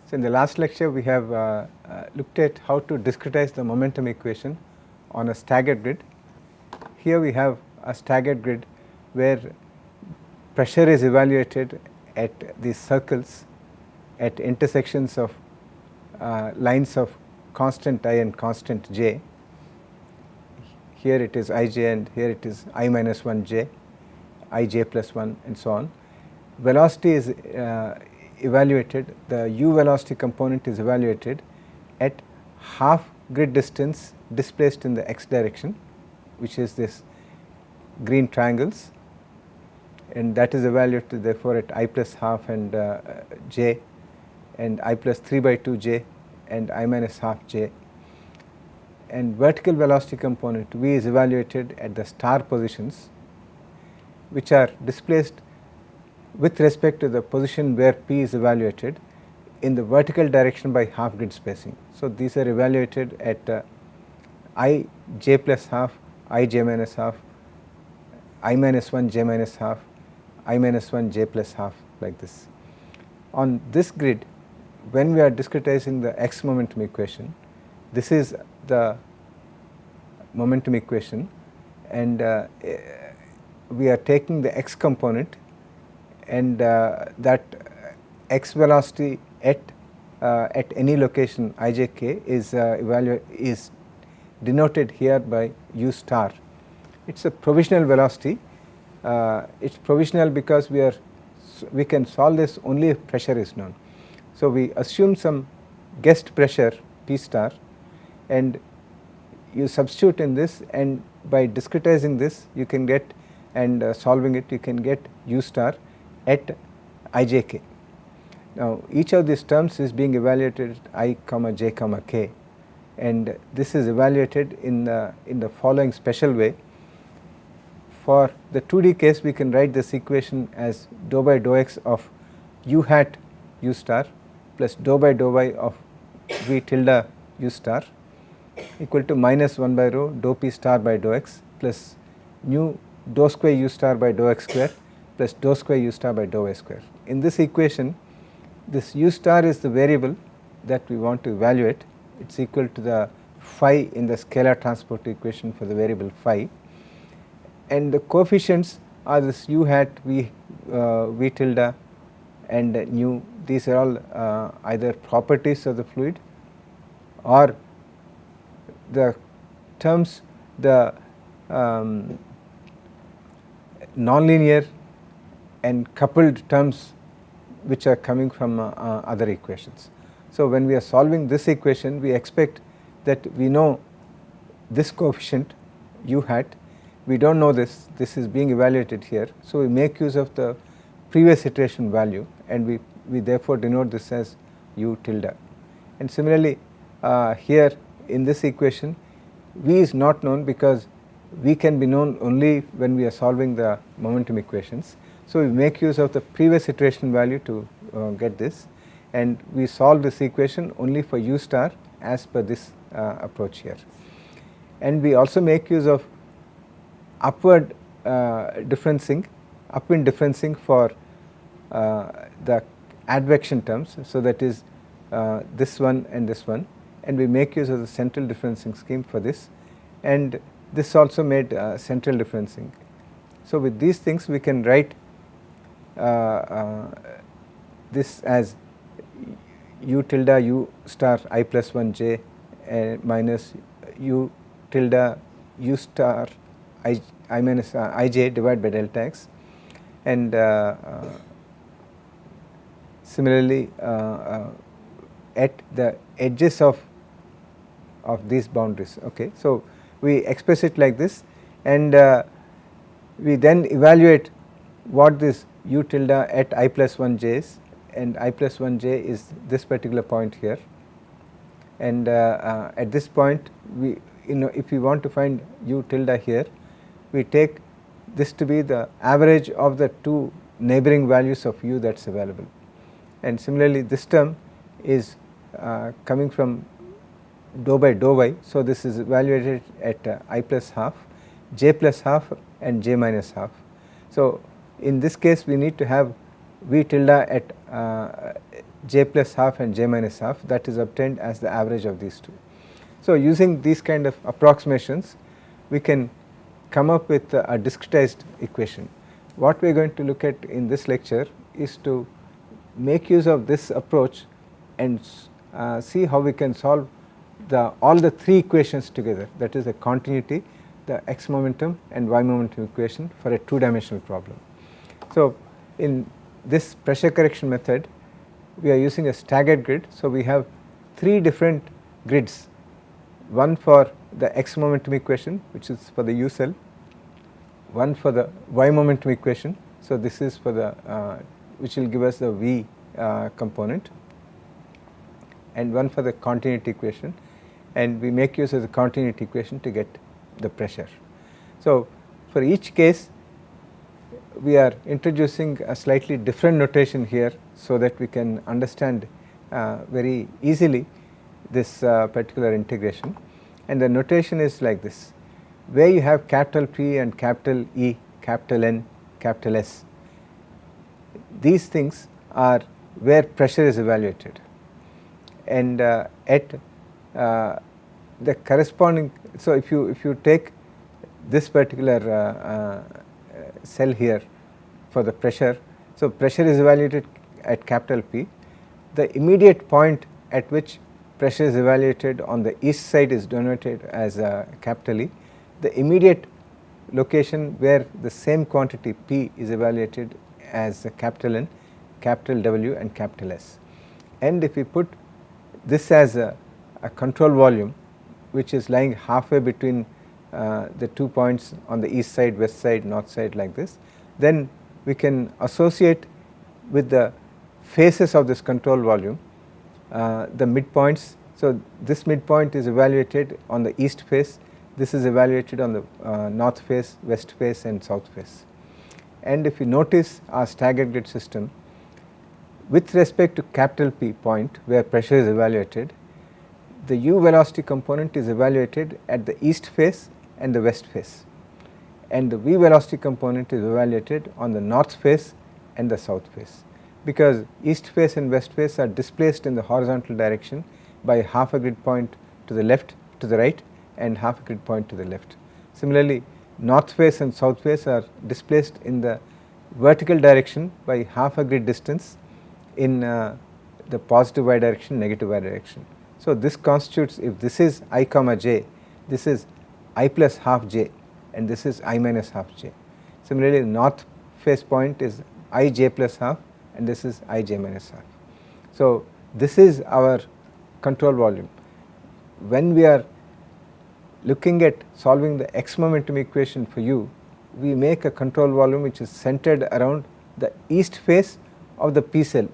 So, in the last lecture we have looked at how to discretize the momentum equation on a staggered grid. Here we have a staggered grid where pressure is evaluated at these circles at intersections of lines of constant I and constant j. Here it is ij and here it is I minus 1 j, ij plus 1 and so on. Velocity is evaluated, the u velocity component is evaluated at half grid distance displaced in the x direction, which is this green triangles, and that is evaluated therefore at I plus half and j and I plus 3 by 2 j and I minus half j. And vertical velocity component v is evaluated at the star positions, which are displaced with respect to the position where p is evaluated in the vertical direction by half grid spacing. So, these are evaluated at I j plus half, I j minus half, I minus 1 j minus half, I minus 1 j plus half, like this. On this grid, when we are discretizing the x momentum equation, this is the momentum equation, and we are taking the x component, and that x velocity at any location ijk is denoted here by u star. It is a provisional velocity. It is provisional because we can solve this only if pressure is known. So, we assume some guessed pressure P star, and you substitute in this, and by discretizing this you can get, and solving it you can get u star at ijk. Now, each of these terms is being evaluated at I comma j comma k, and this is evaluated in the following special way. For the 2D case, we can write this equation as dou by dou x of u hat u star plus dou by dou y of v tilde u star equal to minus 1 by rho dou p star by dou x plus nu dou square u star by dou x square plus dou square u star by dou y square. In this equation, this u star is the variable that we want to evaluate. It is equal to the phi in the scalar transport equation for the variable phi, and the coefficients are this u hat v tilde and nu. These are all either properties of the fluid or the terms, the nonlinear and coupled terms which are coming from other equations. So, when we are solving this equation, we expect that we know this coefficient u hat, we do not know this is being evaluated here. So, we make use of the previous iteration value, and we therefore denote this as u tilde. And similarly, here in this equation v is not known because v can be known only when we are solving the momentum equations. So, we make use of the previous iteration value to get this, and we solve this equation only for u star as per this approach here. And we also make use of upward differencing for the advection terms. So, that is this one and this one, and we make use of the central differencing scheme for this, and this also made central differencing. So, with these things we can write this as u tilde u star I plus 1 j minus u tilde u star I minus ij divided by delta x, and similarly at the edges of these boundaries. Okay. So, we express it like this, and we then evaluate what this u tilde at I plus 1 j is, and I plus 1 j is this particular point here, and at this point we, if we want to find u tilde here, we take this to be the average of the two neighboring values of u that is available. And similarly, this term is coming from dou by dou y. So, this is evaluated at I plus half, j plus half and j minus half. So, in this case we need to have v tilde at j plus half and j minus half, that is obtained as the average of these two. So, using these kind of approximations, we can come up with a discretized equation. What we are going to look at in this lecture is to make use of this approach and see how we can solve all the three equations together, that is the continuity, the x momentum and y momentum equation for a two-dimensional problem. So, in this pressure correction method, we are using a staggered grid. So, we have three different grids, one for the x momentum equation, which is for the U cell, one for the y momentum equation. So, this is for the which will give us the V component, and one for the continuity equation, and we make use of the continuity equation to get the pressure. So, for each case we are introducing a slightly different notation here, so that we can understand very easily this particular integration, and the notation is like this, where you have capital P and capital E, capital N, capital S. These things are where pressure is evaluated, and at the corresponding, so if you take this particular cell here for the pressure, so pressure is evaluated at capital P. The immediate point at which pressure is evaluated on the east side is denoted as capital E. The immediate location where the same quantity P is evaluated as capital N, capital W and capital S. And if we put this as a control volume, which is lying halfway between the 2 points on the east side, west side, north side, like this, then we can associate with the faces of this control volume the midpoints. So, this midpoint is evaluated on the east face, this is evaluated on the north face, west face and south face. And if you notice our staggered grid system, with respect to capital P point where pressure is evaluated, the u velocity component is evaluated at the east face and the west face, and the v velocity component is evaluated on the north face and the south face, because east face and west face are displaced in the horizontal direction by half a grid point to the left, to the right, and half a grid point to the left. Similarly, north face and south face are displaced in the vertical direction by half a grid distance in the positive y direction, negative y direction. So, this constitutes, if this is I comma j, this is I plus half j and this is I minus half j. Similarly, the north face point is I j plus half and this is I j minus half. So, this is our control volume. When we are looking at solving the x momentum equation for u, we make a control volume which is centered around the east face of the P cell,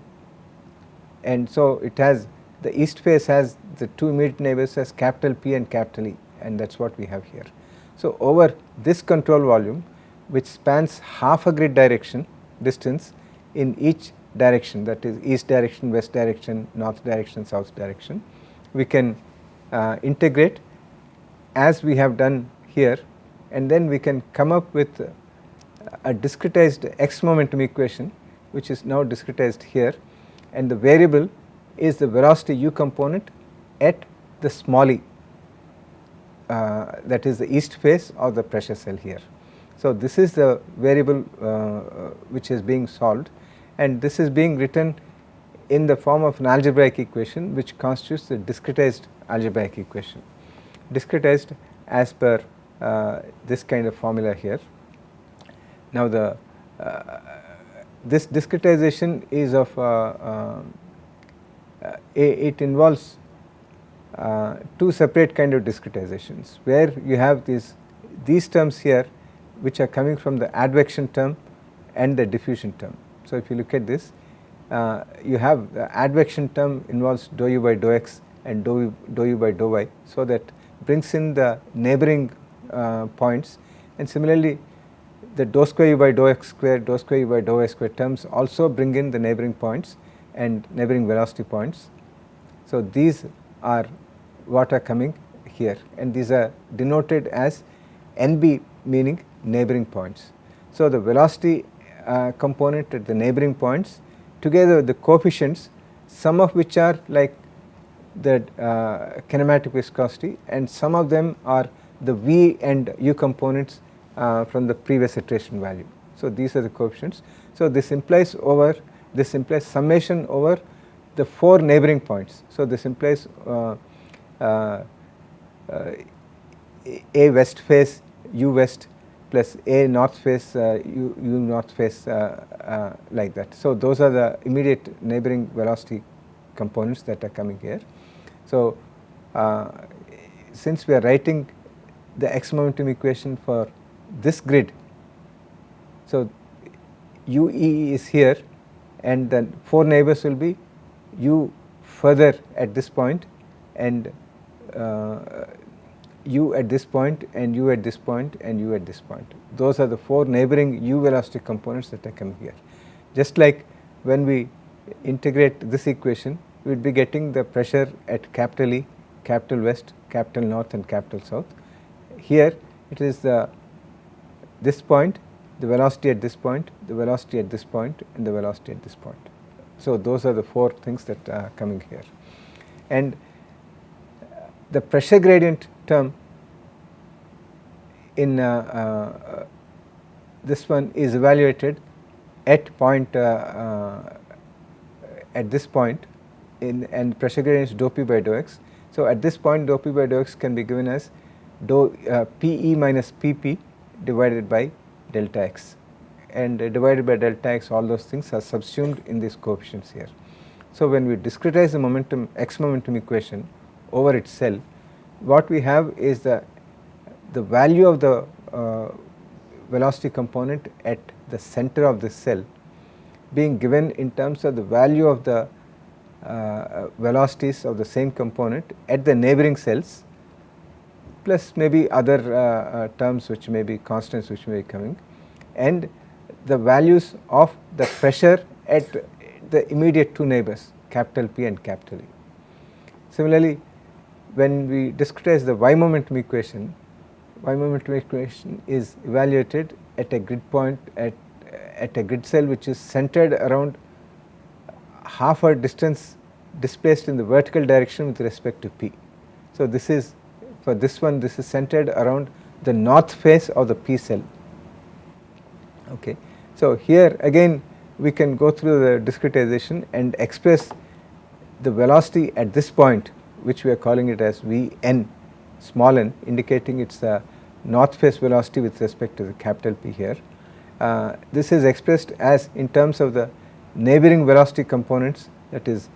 and so it has, the east face has the two immediate neighbors as capital P and capital E, and that is what we have here. So, over this control volume, which spans half a grid direction distance in each direction, that is east direction, west direction, north direction, south direction, we can integrate as we have done here, and then we can come up with a discretized x momentum equation, which is now discretized here, and the variable is the velocity u component at the small e, that is the east face of the pressure cell here. So, this is the variable which is being solved, and this is being written in the form of an algebraic equation which constitutes the discretized algebraic equation, discretized as per this kind of formula here. Now, the this discretization is of it involves two separate kind of discretizations, where you have these terms here which are coming from the advection term and the diffusion term. So, if you look at this, you have the advection term involves dou u by dou x and dou u by dou y, so that brings in the neighboring points, and similarly the dou square u by dou x square, dou square u by dou y square terms also bring in the neighboring points and neighboring velocity points. So, these are what are coming here, and these are denoted as NB, meaning neighboring points. So, the velocity component at the neighboring points together with the coefficients some of which are like the kinematic viscosity, and some of them are the V and U components from the previous iteration value. So these are the coefficients. So this implies summation over the 4 neighboring points. So this implies A west face U west plus A north face U north face like that. So those are the immediate neighboring velocity components that are coming here. So since we are writing the x momentum equation for this grid, so UE is here, and then 4 neighbors will be U further at this point, and U at this point, and U at this point, and U at this point. Those are the 4 neighboring U velocity components that are coming here. Just like when we integrate this equation, we will be getting the pressure at capital E, capital west, capital north, and capital south. Here it is this point, the velocity at this point, the velocity at this point, and the velocity at this point. So those are the 4 things that are coming here. And the pressure gradient term in this one is evaluated at point at this point, and pressure gradient is dou P by dou x. So at this point, dou P by dou x can be given as PE minus PP divided by delta x, and divided by delta x, all those things are subsumed in these coefficients here. So when we discretize the x momentum equation over its cell, what we have is the value of the velocity component at the center of this cell being given in terms of the value of the velocities of the same component at the neighboring cells, plus maybe other terms which may be constants which may be coming, and the values of the pressure at the immediate 2 neighbors, capital P and capital E. Similarly, when we discretize the y momentum equation is evaluated at a grid point at a grid cell which is centered around half a distance displaced in the vertical direction with respect to P. So this is, for this one, this is centered around the north face of the P cell. Okay. So here again we can go through the discretization and express the velocity at this point, which we are calling it as Vn, small n, indicating its the north face velocity with respect to the capital P here. This is expressed as in terms of the neighboring velocity components, that is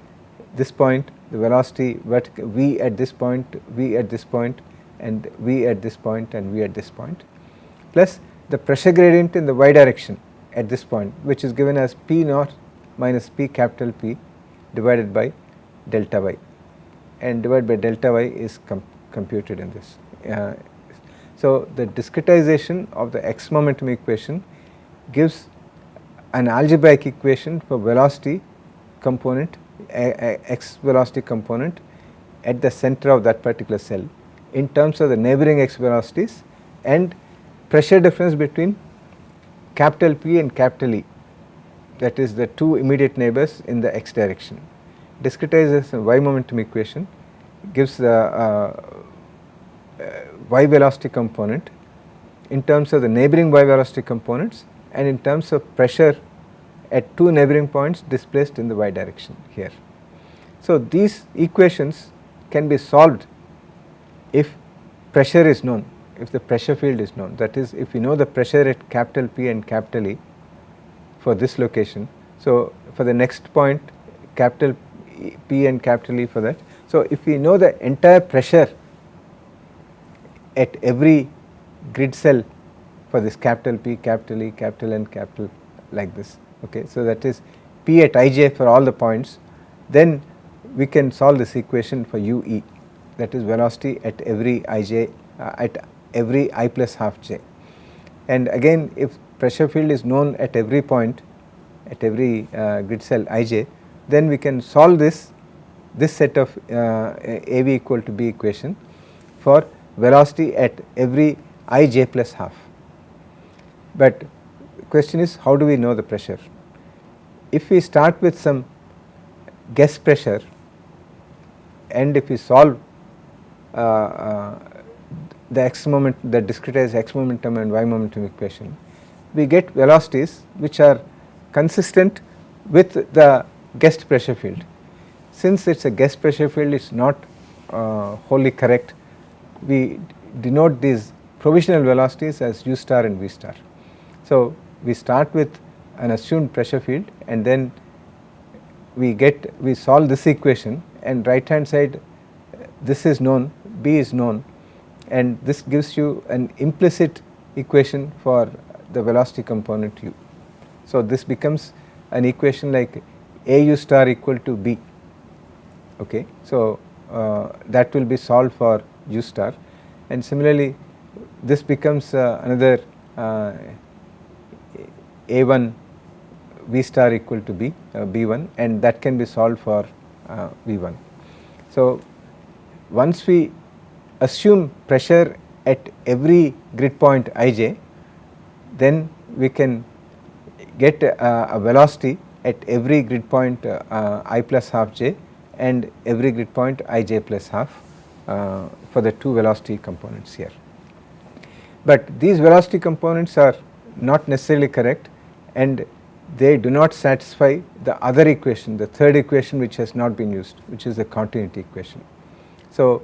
this point, the velocity V at this point, V at this point, and V at this point, and V at this point, plus the pressure gradient in the y direction at this point, which is given as P naught minus P capital P divided by delta y, and divided by delta y is computed in this. So the discretization of the x momentum equation gives an algebraic equation for velocity component, x velocity component at the center of that particular cell in terms of the neighboring x velocities and pressure difference between capital P and capital E, that is the 2 immediate neighbors in the x direction. Discretization y momentum equation gives the y velocity component in terms of the neighboring y velocity components and in terms of pressure at 2 neighboring points displaced in the y direction here. So these equations can be solved if pressure is known, if the pressure field is known, that is if we know the pressure at capital P and capital E for this location. So for the next point, capital P and capital E for that. So if we know the entire pressure at every grid cell for this capital P, capital E, capital N, capital like this, okay. So that is P at ij for all the points, then we can solve this equation for UE, that is velocity at every ij, at every I plus half j. And again, if pressure field is known at every point, at every grid cell ij, then we can solve this set of AV equal to B equation for velocity at every ij plus half. But the question is, how do we know the pressure? If we start with some guess pressure, and if we solve the x moment, the discretized x momentum and y momentum equation, we get velocities which are consistent with the guessed pressure field. Since it is a guessed pressure field, it is not wholly correct. We denote these provisional velocities as u star and v star. So, we start with an assumed pressure field, and then we solve this equation, and right hand side this is known, b is known, and this gives you an implicit equation for the velocity component u. So, this becomes an equation like a u star equal to b. Okay. So, that will be solved for u star, and similarly this becomes another a1 v star equal to b, b1, and that can be solved for v1. So, once we assume pressure at every grid point ij, then we can get a velocity at every grid point I plus half j and every grid point ij plus half for the two velocity components here. But these velocity components are not necessarily correct, and they do not satisfy the other equation, the third equation which has not been used, which is the continuity equation. So,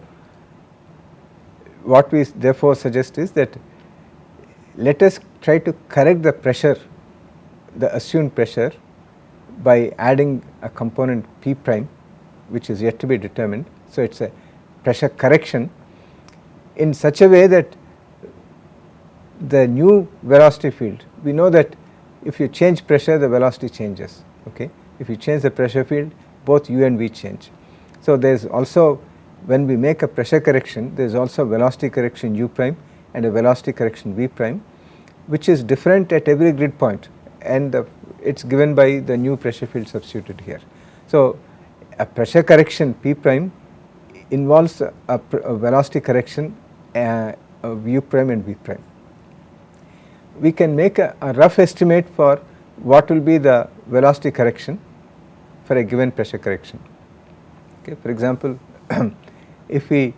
what we therefore suggest is that let us try to correct the pressure, the assumed pressure, by adding a component p prime which is yet to be determined. So, it is a pressure correction in such a way that the new velocity field, we know that if you change pressure, the velocity changes. Okay. If you change the pressure field, both u and v change. So, there is also, when we make a pressure correction, there is also velocity correction u prime and a velocity correction v prime, which is different at every grid point, and it is given by the new pressure field substituted here. So, a pressure correction p prime involves a velocity correction u prime and v prime. We can make a rough estimate for what will be the velocity correction for a given pressure correction. Okay. For example, if we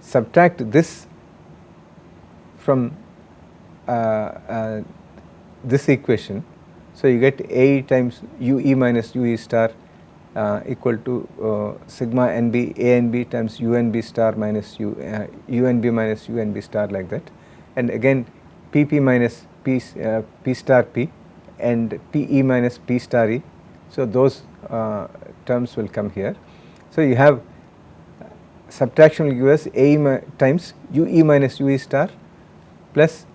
subtract this from this equation, so you get A times ue minus ue star equal to sigma nb a n b times u n b star minus u n b minus u n b star, like that, and again p p minus p star p and p e minus p star e. So, those terms will come here. So, you have subtraction will give us a times u e minus u e star plus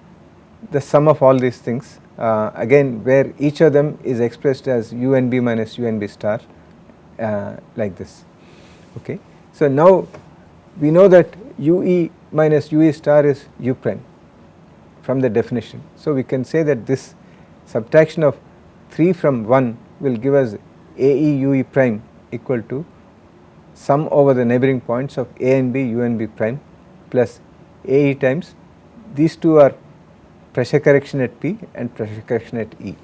the sum of all these things, again where each of them is expressed as u n b minus u n b star, like this. Okay. So, now we know that u e minus u e star is u prime from the definition. So, we can say that this subtraction of 3 from 1 will give us a e u e prime equal to sum over the neighboring points of a n b u n b prime plus a e times these two are pressure correction at p and pressure correction at e.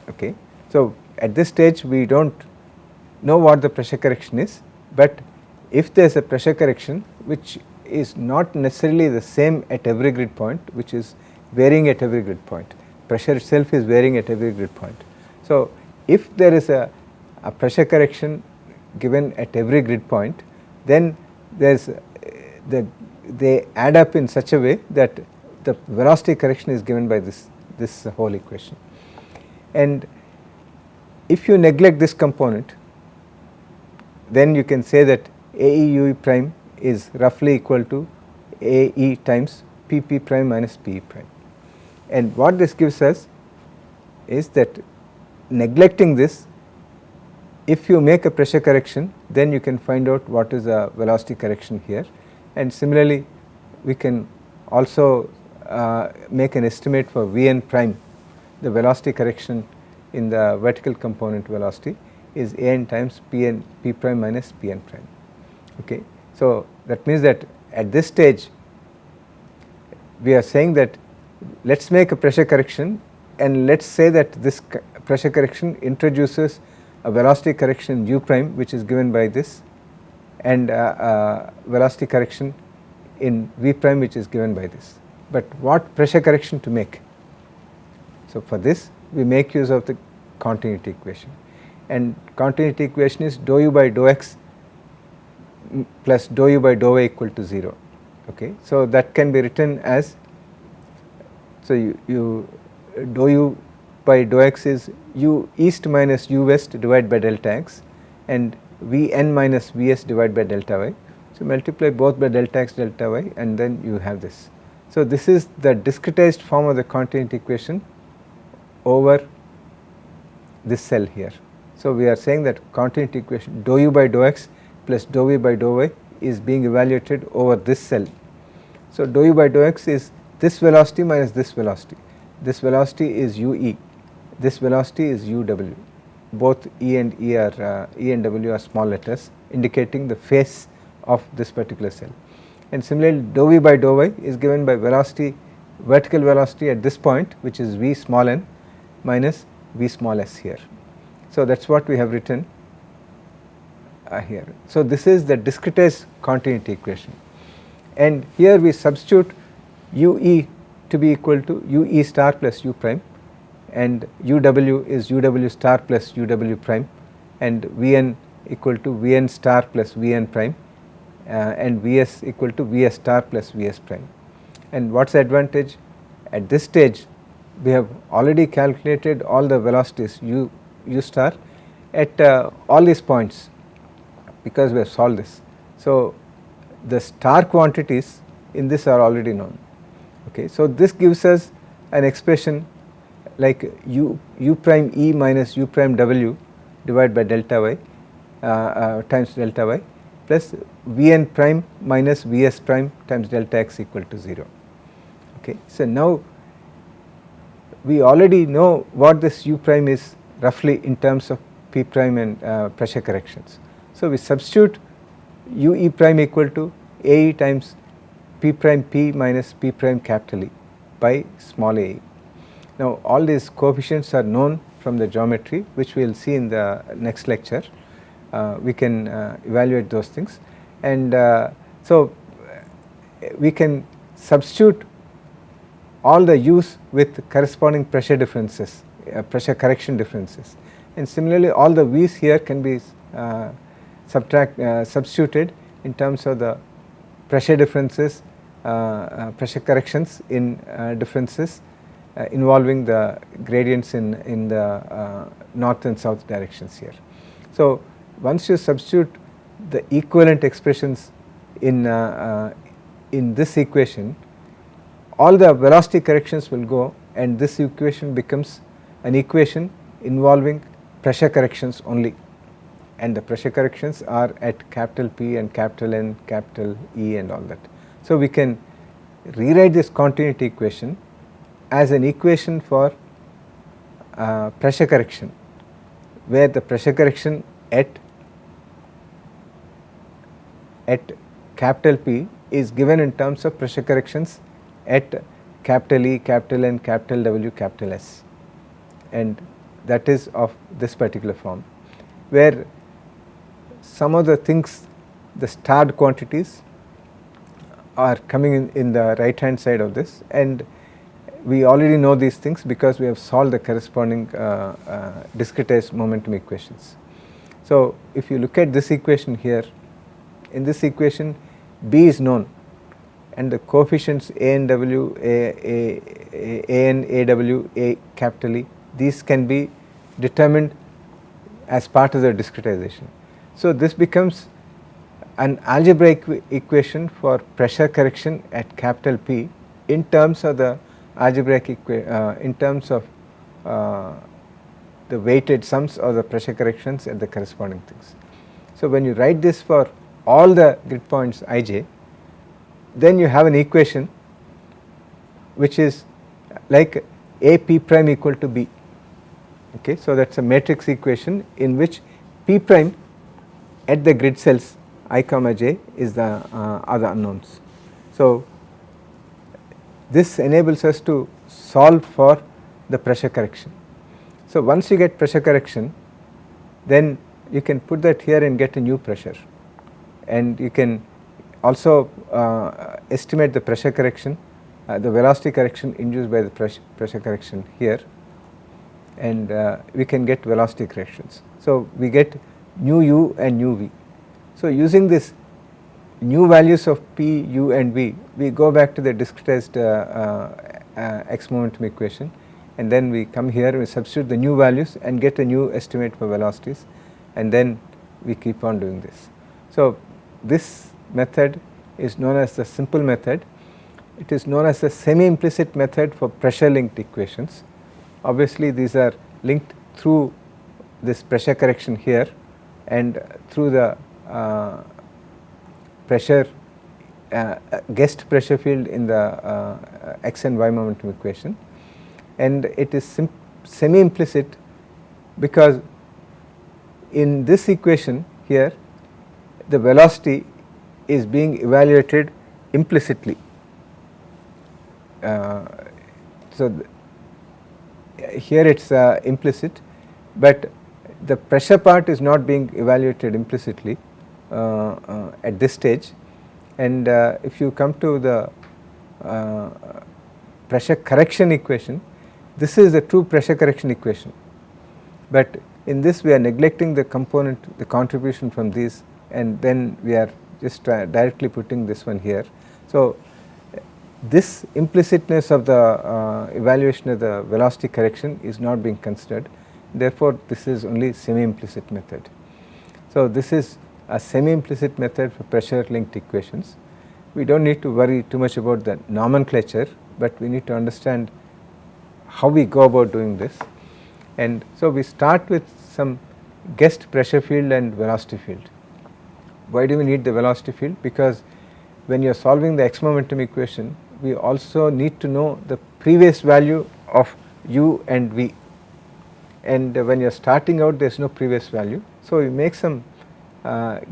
Okay. So, at this stage we do not know what the pressure correction is, but if there is a pressure correction which is not necessarily the same at every grid point, which is varying at every grid point, pressure itself is varying at every grid point. So, if there is a pressure correction given at every grid point, then there is they add up in such a way that the velocity correction is given by this whole equation. And if you neglect this component, then you can say that a e u e prime is roughly equal to a e times p p prime minus p e prime. And what this gives us is that neglecting this, if you make a pressure correction, then you can find out what is the velocity correction here, and similarly we can also make an estimate for v n prime. The velocity correction in the vertical component velocity is a n times p n p prime minus p n prime. Okay. So, that means that at this stage we are saying that let us make a pressure correction, and let us say that this pressure correction introduces a velocity correction u prime which is given by this, and velocity correction in v prime which is given by this. But what pressure correction to make? So, for this we make use of the continuity equation, and continuity equation is dou u by dou x plus dou u by dou y equal to 0. Okay. So, that can be written as, so you dou u by dou x is u east minus u west divided by delta x, and v n minus v s divided by delta y. So, multiply both by delta x delta y and then you have this. So, this is the discretized form of the continuity equation over this cell here. So, we are saying that continuity equation dou u by dou x plus dou v by dou y is being evaluated over this cell. So, dou u by dou x is this velocity minus this velocity. This velocity is u e, this velocity is u w. Both e and e are e and w are small letters indicating the phase of this particular cell. And similarly, dou v by dou y is given by velocity, vertical velocity at this point, which is v small n minus v small s here. So, that is what we have written here. So, this is the discretized continuity equation, and here we substitute u e to be equal to u e star plus u prime, and u w is u w star plus u w prime, and v n equal to v n star plus v n prime, and v s equal to v s star plus v s prime. And what is the advantage? At this stage we have already calculated all the velocities u star at all these points, because we have solved this. So, the star quantities in this are already known. Okay. So, this gives us an expression like u prime e minus u prime w divided by delta y times delta y plus v n prime minus v s prime times delta x equal to 0. Okay. So, now we already know what this u prime is roughly in terms of p prime and pressure corrections. So, we substitute u e prime equal to a e times p prime p minus p prime capital E by small a e. Now, all these coefficients are known from the geometry, which we will see in the next lecture. We can evaluate those things, and so we can substitute all the u's with corresponding pressure differences, pressure correction differences, and similarly all the v's here can be substituted in terms of the pressure differences, pressure corrections in differences involving the gradients in the north and south directions here. So, once you substitute the equivalent expressions in this equation, all the velocity corrections will go, and this equation becomes an equation involving pressure corrections only, and the pressure corrections are at capital P and capital N, capital E and all that. So, we can rewrite this continuity equation as an equation for pressure correction, where the pressure correction at capital P is given in terms of pressure corrections at capital E, capital N, capital W, capital S, and that is of this particular form, where some of the things, the starred quantities are coming in the right hand side of this, and we already know these things because we have solved the corresponding discretized momentum equations. So, if you look at this equation here, in this equation B is known, and the coefficients a n w, a n, a w, a capital E, these can be determined as part of the discretization. So, this becomes an algebraic equation for pressure correction at capital P in terms of the algebraic in terms of the weighted sums or the pressure corrections at the corresponding things. So, when you write this for all the grid points ij, then you have an equation which is like a p prime equal to b. Okay. So, that is a matrix equation in which p prime at the grid cells I comma j is the other unknowns. So, this enables us to solve for the pressure correction. So, once you get pressure correction, then you can put that here and get a new pressure, and you can also estimate the pressure correction, the velocity correction induced by the pressure correction here, and we can get velocity corrections. So, we get nu u and nu v. So, using this new values of p, u and v, we go back to the discretized x momentum equation, and then we come here, we substitute the new values and get a new estimate for velocities, and then we keep on doing this. So, this method is known as the simple method. It is known as the semi-implicit method for pressure linked equations. Obviously, these are linked through this pressure correction here and through the pressure guessed pressure field in the x and y momentum equation, and it is semi-implicit because in this equation here the velocity is being evaluated implicitly. So, here it is implicit, but the pressure part is not being evaluated implicitly at this stage, and if you come to the pressure correction equation, this is the true pressure correction equation, but in this we are neglecting the component, the contribution from these, and then we are just directly putting this one here. So, this implicitness of the evaluation of the velocity correction is not being considered, therefore, this is only semi-implicit method. So, this is a semi-implicit method for pressure linked equations. We do not need to worry too much about the nomenclature, but we need to understand how we go about doing this. And so, we start with some guessed pressure field and velocity field. Why do we need the velocity field? Because when you are solving the x momentum equation, we also need to know the previous value of u and v, and when you are starting out there is no previous value. So, we make some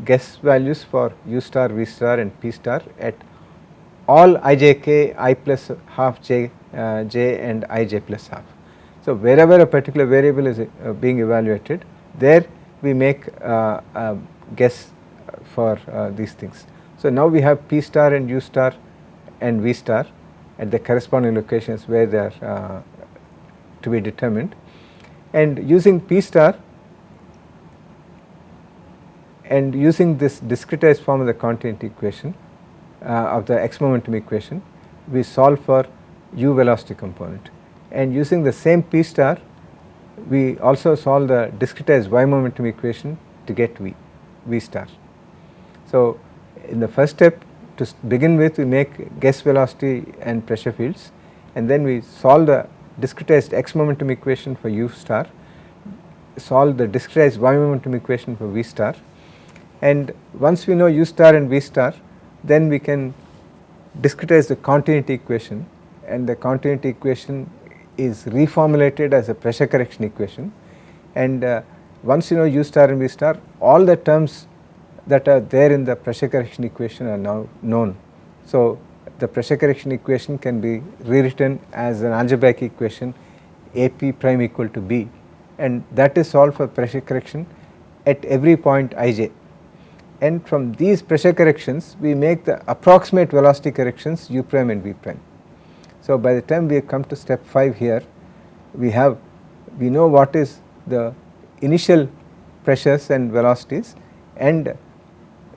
guess values for u star, v star and p star at all ijk, I plus half j, j and ij plus half. So, wherever a particular variable is being evaluated, there we make a guess for these things. So, now we have p star and u star and v star at the corresponding locations where they are to be determined, and using p star and using this discretized form of the continuity equation of the x momentum equation, we solve for u velocity component, and using the same p star we also solve the discretized y momentum equation to get v star. So, in the first step, to begin with, we make guess velocity and pressure fields, and then we solve the discretized x momentum equation for u star, solve the discretized y momentum equation for v star, and once we know u star and v star, then we can discretize the continuity equation, and the continuity equation is reformulated as a pressure correction equation, and once you know u star and v star, all the terms that are there in the pressure correction equation are now known. So, the pressure correction equation can be rewritten as an algebraic equation A p prime equal to b, and that is solved for pressure correction at every point ij, and from these pressure corrections we make the approximate velocity corrections u prime and v prime. So, by the time we come to step 5 here, we know what is the initial pressures and velocities and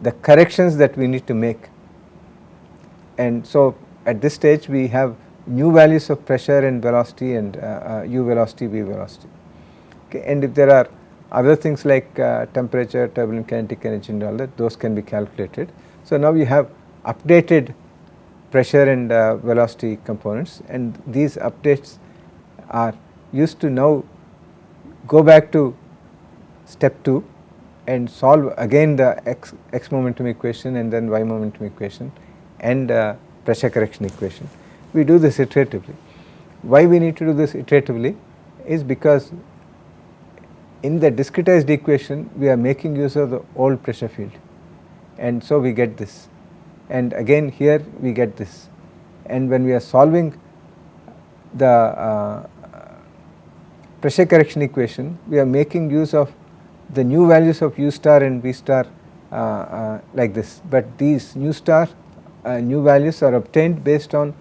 the corrections that we need to make, and so at this stage we have new values of pressure and velocity and u velocity, v velocity. Okay. And if there are other things like temperature, turbulent kinetic energy and all that, those can be calculated. So, now you have updated pressure and velocity components, and these updates are used to now go back to step 2 and solve again the x momentum equation and then y momentum equation and pressure correction equation. We do this iteratively. Why we need to do this iteratively is because in the discretized equation we are making use of the old pressure field, and so we get this, and again here we get this, and when we are solving the pressure correction equation, we are making use of the new values of u star and v star like this, but these new values are obtained based on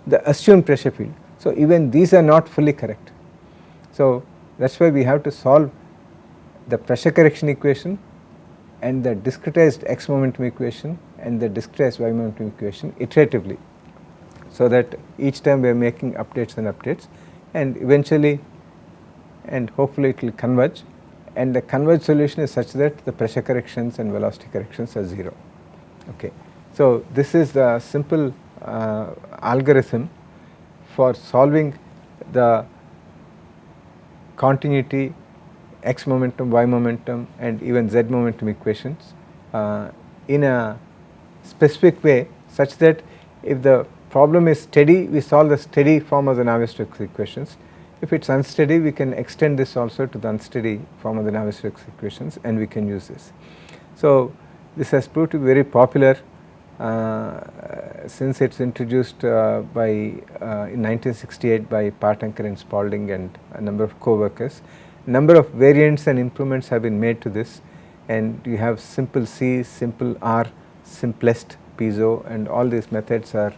the assumed pressure field. So, even these are not fully correct. So, that is why we have to solve the pressure correction equation and the discretized x momentum equation and the discretized y momentum equation iteratively. So, that each time we are making updates and updates, and eventually and hopefully it will converge, and the converged solution is such that the pressure corrections and velocity corrections are 0. Okay. So, this is the simple algorithm for solving the continuity x momentum, y momentum and even z momentum equations in a specific way, such that if the problem is steady, we solve the steady form of the Navier-Stokes equations. If it is unsteady, we can extend this also to the unsteady form of the Navier-Stokes equations, and we can use this. So, this has proved to be very popular since it is introduced in 1968 by Partankar and Spalding and a number of co-workers. Number of variants and improvements have been made to this, and you have simple C, simple R, simplest piezo, and all these methods are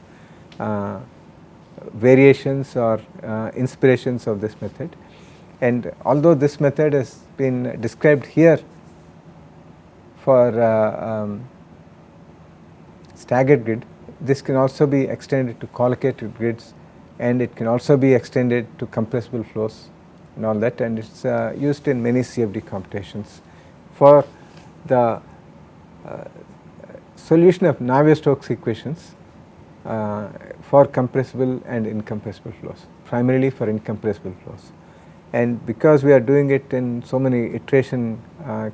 variations or inspirations of this method. And although this method has been described here for staggered grid, this can also be extended to collocated grids, and it can also be extended to compressible flows and all that, and it is used in many CFD computations for the solution of Navier-Stokes equations for compressible and incompressible flows, primarily for incompressible flows. And because we are doing it in so many iteration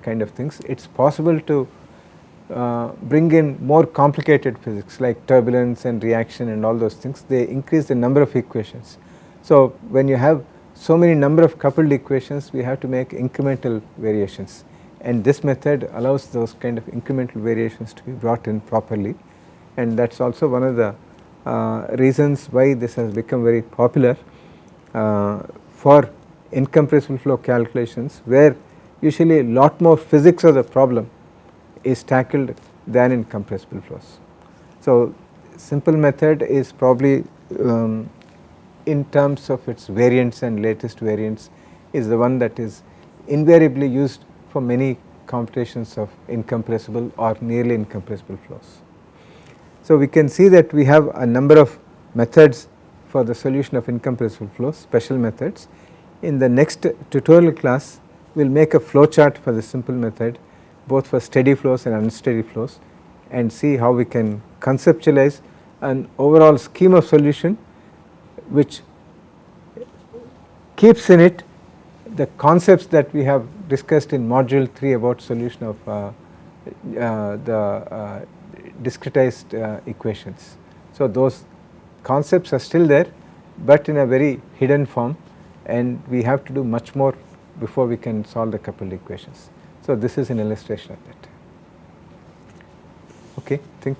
kind of things, it is possible to bring in more complicated physics like turbulence and reaction and all those things. They increase the number of equations. So, when you have so many number of coupled equations, we have to make incremental variations, and this method allows those kind of incremental variations to be brought in properly, and that is also one of the reasons why this has become very popular for incompressible flow calculations, where usually a lot more physics of the problem is tackled than in compressible flows. So, simple method is probably in terms of its variants and latest variants is the one that is invariably used for many computations of incompressible or nearly incompressible flows. So, we can see that we have a number of methods for the solution of incompressible flows, special methods. In the next tutorial class, we will make a flow chart for the simple method, both for steady flows and unsteady flows, and see how we can conceptualize an overall scheme of solution which keeps in it the concepts that we have discussed in module 3 about solution of the discretized equations. So, those concepts are still there, but in a very hidden form, and we have to do much more before we can solve the coupled equations. So, this is an illustration of that. Okay, think